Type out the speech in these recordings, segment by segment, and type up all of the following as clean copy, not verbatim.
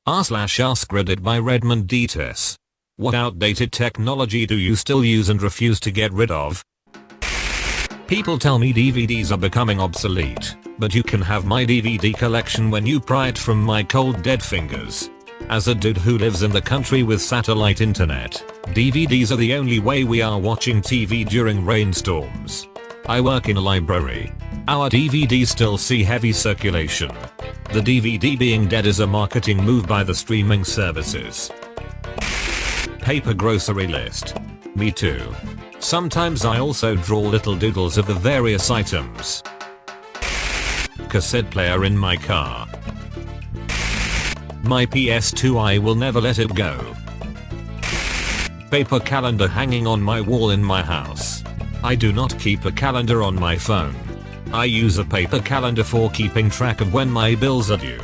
r/AskReddit by Redmond Dts. What outdated technology do you still use and refuse to get rid of? People tell me DVDs are becoming obsolete, but you can have my DVD collection when you pry it from my cold dead fingers. As a dude who lives in the country with satellite internet, DVDs are the only way we are watching TV during rainstorms. I work in a library. Our DVDs still see heavy circulation. The DVD being dead is a marketing move by the streaming services. Paper grocery list. Me too. Sometimes I also draw little doodles of the various items. Cassette player in my car. My PS2, I will never let it go. Paper calendar hanging on my wall in my house. I do not keep a calendar on my phone. I use a paper calendar for keeping track of when my bills are due.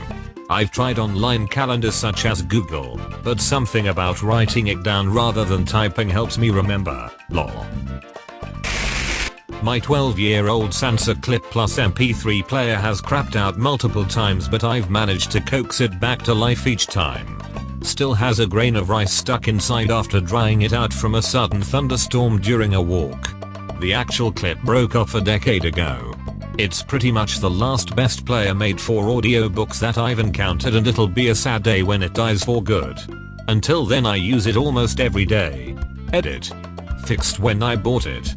I've tried online calendars such as Google, but something about writing it down rather than typing helps me remember, lol. My 12-year-old Sansa Clip Plus MP3 player has crapped out multiple times, but I've managed to coax it back to life each time. Still has a grain of rice stuck inside after drying it out from a sudden thunderstorm during a walk. The actual clip broke off a decade ago. It's pretty much the last best player made for audiobooks that I've encountered, and it'll be a sad day when it dies for good. Until then I use it almost every day. Edit. Fixed when I bought it.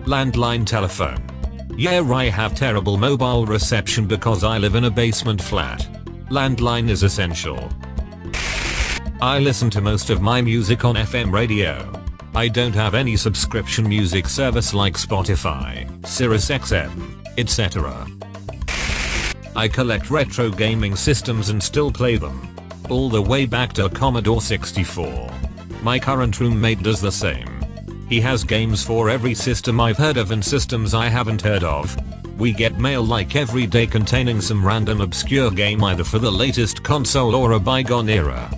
Landline telephone. Yeah, I have terrible mobile reception because I live in a basement flat. Landline is essential. I listen to most of my music on FM radio. I don't have any subscription music service like Spotify, SiriusXM, etc. I collect retro gaming systems and still play them. All the way back to a Commodore 64. My current roommate does the same. He has games for every system I've heard of and systems I haven't heard of. We get mail like every day containing some random obscure game either for the latest console or a bygone era.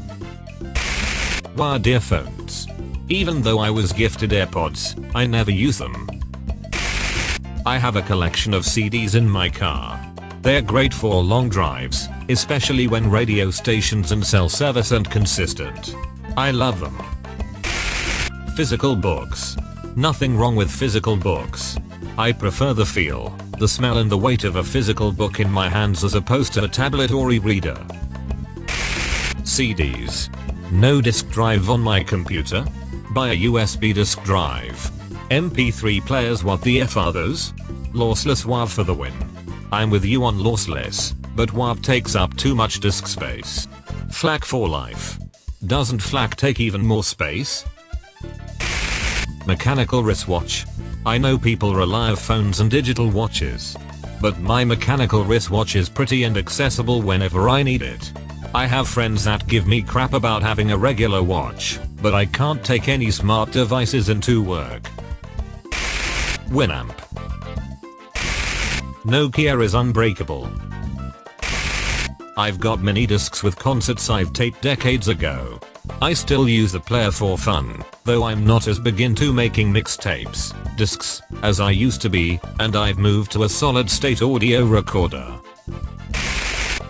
Wired earphones. Even though I was gifted AirPods, I never use them. I have a collection of CDs in my car. They're great for long drives, especially when radio stations and cell service aren't consistent. I love them. Physical books. Nothing wrong with physical books. I prefer the feel, the smell and the weight of a physical book in my hands as opposed to a tablet or e-reader. CDs. No disk drive on my computer. Buy a USB disk drive. MP3 players, what the F are those? Lossless WAV for the win. I'm with you on lossless, but WAV takes up too much disk space. FLAC for life. Doesn't FLAC take even more space? Mechanical wristwatch. I know people rely on phones and digital watches, but my mechanical wristwatch is pretty and accessible whenever I need it. I have friends that give me crap about having a regular watch, but I can't take any smart devices into work. Winamp. Nokia is unbreakable. I've got mini discs with concerts I've taped decades ago. I still use the player for fun, though I'm not as big into making mixtapes, discs, as I used to be, and I've moved to a solid state audio recorder.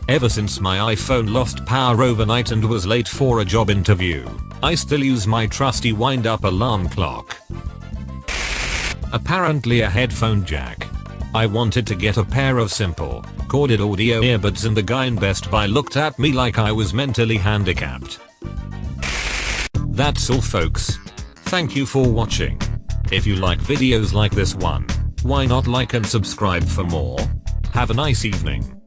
Ever since my iPhone lost power overnight and was late for a job interview, I still use my trusty wind-up alarm clock. Apparently a headphone jack. I wanted to get a pair of simple, corded audio earbuds and the guy in Best Buy looked at me like I was mentally handicapped. That's all folks. Thank you for watching. If you like videos like this one, why not like and subscribe for more? Have a nice evening.